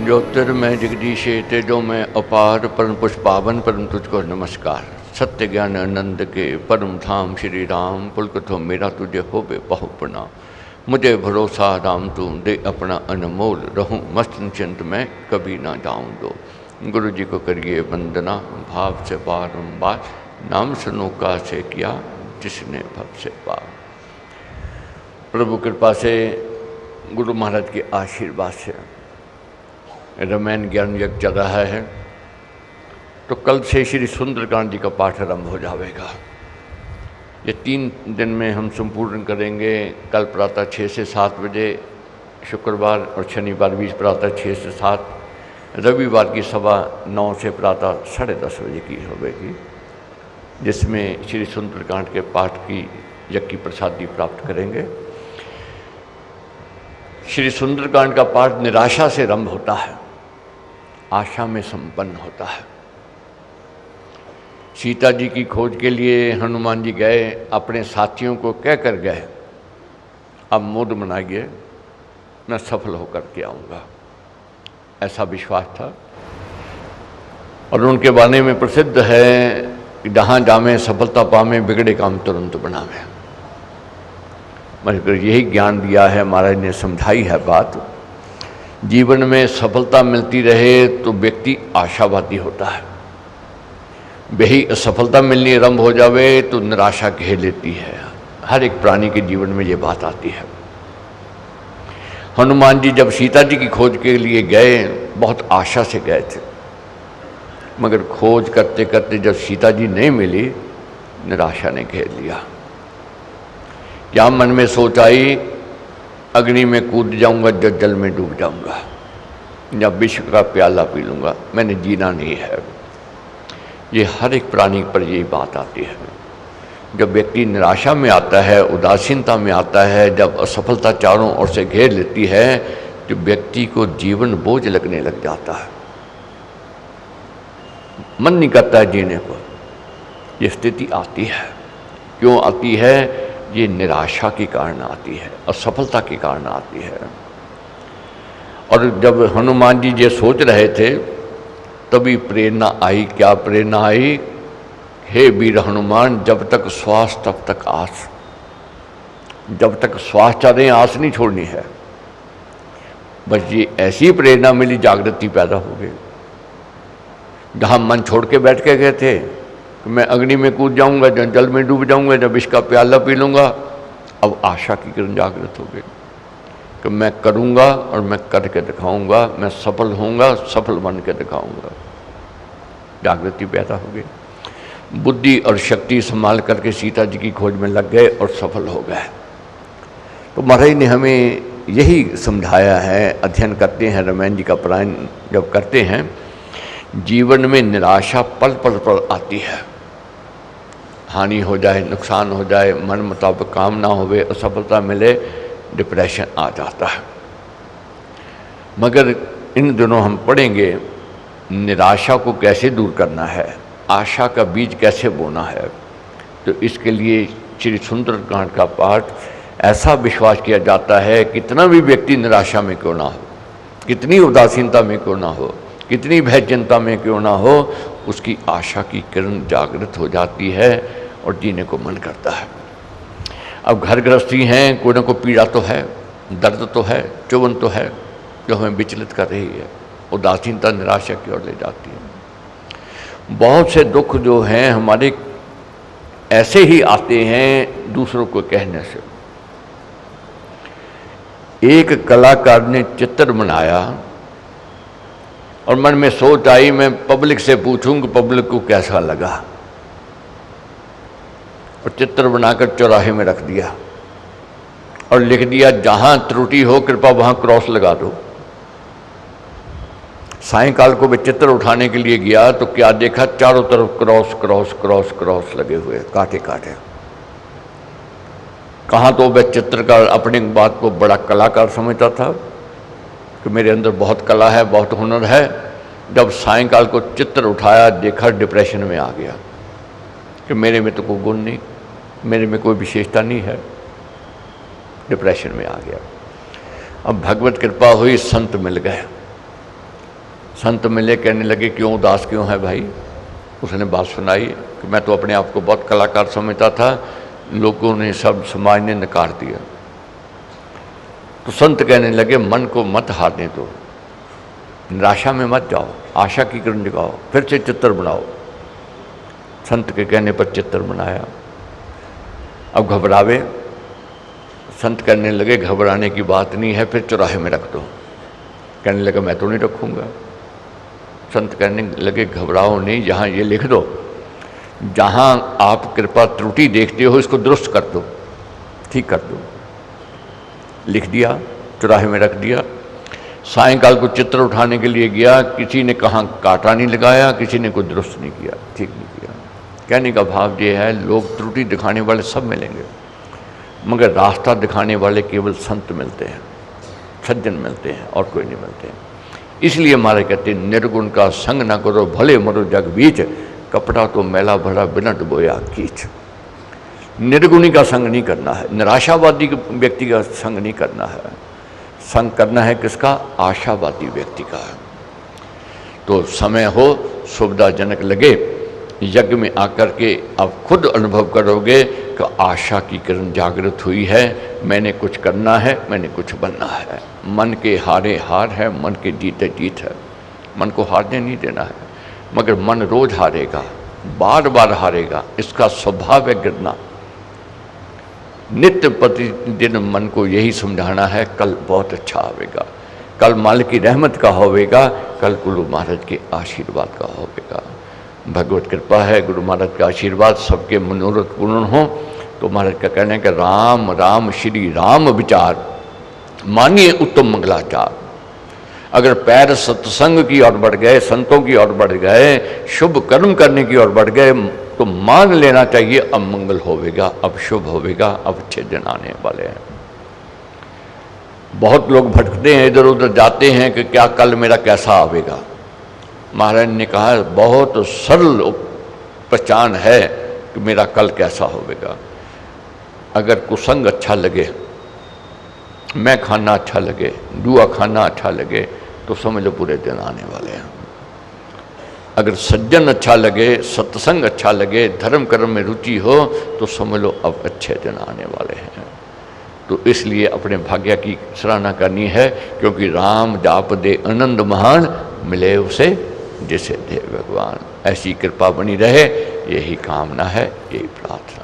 ज्योतिर्मय जगदीशे तेजो में अपार परम पुष्पावन परम तुझको नमस्कार। सत्य ज्ञान आनंद के परम धाम श्री राम पुलकथो मेरा तुझे हो बे बहु प्रणाम। मुझे भरोसा राम तू दे अपना अनमोल, रहूं मस्त निश्चिंत में कभी ना जाऊं दो। गुरु जी को करिए वंदना भाव से बारंबार, नाम सुनो का से किया जिसने भव से पार। प्रभु कृपा से गुरु महाराज के आशीर्वाद से रामायण ज्ञान यज्ञ चल रहा है, तो कल से श्री सुंदरकांड जी का पाठ आरंभ हो जाएगा। ये 3 दिन में हम संपूर्ण करेंगे। कल प्रातः 6 से 7 बजे शुक्रवार और शनिवार भी प्रातः 6 से 7, रविवार की सवा 9 से प्रातः 10:30 बजे की होगी, जिसमें श्री सुंदरकांड के पाठ की यज्ञ की प्रसादी प्राप्त करेंगे। श्री सुंदरकांड का पाठ निराशा से आरंभ होता है, आशा में संपन्न होता है। सीता जी की खोज के लिए हनुमान जी गए, अपने साथियों को कह कर गए, अब मूड बनाइए, मैं सफल होकर के आऊँगा। ऐसा विश्वास था। और उनके बारे में प्रसिद्ध है कि जहाँ जामे सफलता पावे, बिगड़े काम तुरंत बनावे। मगर यही ज्ञान दिया है महाराज ने, समझाई है बात। जीवन में सफलता मिलती रहे तो व्यक्ति आशावादी होता है, वही असफलता मिलनी आरंभ हो जावे तो निराशा घेर लेती है। हर एक प्राणी के जीवन में ये बात आती है। हनुमान जी जब सीता जी की खोज के लिए गए, बहुत आशा से गए थे, मगर खोज करते करते जब सीता जी नहीं मिली, निराशा ने घेर लिया। क्या मन में सोच आई, अग्नि में कूद जाऊंगा, जल में डूब जाऊंगा, या विष का प्याला पी लूंगा, मैंने जीना नहीं है। ये हर एक प्राणी पर यही बात आती है। जब व्यक्ति निराशा में आता है, उदासीनता में आता है, जब असफलता चारों ओर से घेर लेती है, तो व्यक्ति को जीवन बोझ लगने लग जाता है, मन नहीं करता है जीने को। ये स्थिति आती है। क्यों आती है? ये निराशा के कारण आती है, असफलता के कारण आती है। और जब हनुमान जी ये सोच रहे थे, तभी प्रेरणा आई। क्या प्रेरणा आई? हे वीर हनुमान, जब तक श्वास तब तक आस। जब तक श्वास चल रहे, आस नहीं छोड़नी है। बस ये ऐसी प्रेरणा मिली, जागृति पैदा हो गई। जहाँ मन छोड़ के बैठ के गए थे, मैं अग्नि में कूद जाऊंगा, जल में डूब जाऊंगा, जब इसका प्याला पी लूंगा, अब आशा की किरण जागृत हो गई कि मैं करूंगा और मैं करके दिखाऊंगा, मैं सफल होऊंगा, सफल बन के दिखाऊंगा। जागृति पैदा हो गई। बुद्धि और शक्ति संभाल करके सीता जी की खोज में लग गए और सफल हो गए। तो महाराज ने हमें यही समझाया है। अध्ययन करते हैं, रामायण जी का पारायण जब करते हैं, जीवन में निराशा पल पल पर आती है। हानि हो जाए, नुकसान हो जाए, मन मुताबिक काम ना होवे, असफलता मिले, डिप्रेशन आ जाता है। मगर इन दिनों हम पढ़ेंगे निराशा को कैसे दूर करना है, आशा का बीज कैसे बोना है। तो इसके लिए श्री सुंदरकांड का पाठ ऐसा विश्वास किया जाता है, कितना भी व्यक्ति निराशा में क्यों ना हो, कितनी उदासीनता में क्यों ना हो, कितनी भय चिंता में क्यों ना हो, उसकी आशा की किरण जागृत हो जाती है और जीने को मन करता है। अब घर गृहस्थी हैं, कोई ना कोई पीड़ा तो है, दर्द तो है, चुभन तो है, जो हमें विचलित कर रही है, उदासीनता निराशा की ओर ले जाती है। बहुत से दुख जो हैं हमारे ऐसे ही आते हैं दूसरों को कहने से। एक कलाकार ने चित्र बनाया और मन में सोच आई, मैं पब्लिक से पूछूं कि पब्लिक को कैसा लगा, और चित्र बनाकर चौराहे में रख दिया और लिख दिया, जहां त्रुटि हो कृपा वहां क्रॉस लगा दो। सायंकाल को वे चित्र उठाने के लिए गया तो क्या देखा, चारों तरफ क्रॉस क्रॉस क्रॉस क्रॉस लगे हुए, कांटे कांटे। कहाँ तो वह चित्रकार अपनी बात को बड़ा कलाकार समझता था कि मेरे अंदर बहुत कला है, बहुत हुनर है। जब सायंकाल को चित्र उठाया, देखा डिप्रेशन में आ गया कि मेरे में तो कोई गुण नहीं, मेरे में कोई विशेषता नहीं है। डिप्रेशन में आ गया। अब भगवत कृपा हुई, संत मिल गए, संत मिले, कहने लगे क्यों उदास क्यों है भाई। उसने बात सुनाई कि मैं तो अपने आप को बहुत कलाकार समझता था, लोगों ने, सब समाज ने नकार दिया। तो संत कहने लगे मन को मत हारने दो, निराशा में मत जाओ, आशा की किरण जगाओ, फिर से चित्र बनाओ। संत के कहने पर चित्र बनाया। अब घबरावे, संत कहने लगे घबराने की बात नहीं है, फिर चौराहे में रख दो। कहने लगा मैं तो नहीं रखूँगा। संत कहने लगे घबराओ नहीं, जहाँ ये लिख दो, जहाँ आप कृपा त्रुटि देखते हो इसको दुरुस्त कर दो, ठीक कर दो। लिख दिया, चौराहे में रख दिया। सायंकाल को चित्र उठाने के लिए गया, किसी ने कहाँ कांटा नहीं लगाया, किसी ने कोई दुरुस्त नहीं किया, ठीक नहीं किया। कहने का भाव ये है, लोग त्रुटि दिखाने वाले सब मिलेंगे, मगर रास्ता दिखाने वाले केवल संत मिलते हैं, सज्जन मिलते हैं, और कोई नहीं मिलते हैं। इसलिए हमारे कहते हैं निर्गुण का संग ना करो भले मरो जग बीच, कपड़ा तो मैला भरा बिना डुबोया कीच। निर्गुणी का संग नहीं करना है, निराशावादी व्यक्ति का संग नहीं करना है, संग करना है किसका? आशावादी व्यक्ति का। तो समय हो, सुविधाजनक लगे, यज्ञ में आकर के आप खुद अनुभव करोगे कि आशा की किरण जागृत हुई है, मैंने कुछ करना है, मैंने कुछ बनना है। मन के हारे हार है, मन के जीते जीत है। मन को हारने नहीं देना है, मगर मन रोज हारेगा, बार बार हारेगा, इसका स्वभाव है गिरना। नित्य प्रतिदिन मन को यही समझाना है कल बहुत अच्छा आवेगा, कल मालिक की रहमत का होवेगा, कल गुरु महाराज के आशीर्वाद का होवेगा। भगवत कृपा है, गुरु महाराज का आशीर्वाद, सबके मनोरथ पूर्ण हो। तो महाराज का कहना है कि राम राम श्री राम विचार, मानिए उत्तम मंगलाचार। अगर पैर सत्संग की ओर बढ़ गए, संतों की ओर बढ़ गए, शुभ कर्म करने की ओर बढ़ गए, तो मान लेना चाहिए अब मंगल होवेगा, अब शुभ होवेगा, अब अच्छे दिन आने वाले हैं। बहुत लोग भटकते हैं, इधर उधर जाते हैं कि क्या कल मेरा कैसा आवेगा। महाराज ने कहा बहुत सरल पहचान है कि मेरा कल कैसा होवेगा। अगर कुसंग अच्छा लगे, मैं खाना अच्छा लगे, जुआ खाना अच्छा लगे, तो समझ लो पूरे दिन आने वाले हैं। अगर सज्जन अच्छा लगे, सत्संग अच्छा लगे, धर्म कर्म में रुचि हो, तो समझ लो अब अच्छे दिन आने वाले हैं। तो इसलिए अपने भाग्य की सराहना करनी है, क्योंकि राम जाप दे आनंद महान, मिले उसे जिसे दे भगवान। ऐसी कृपा बनी रहे, यही कामना है, यही प्रार्थना।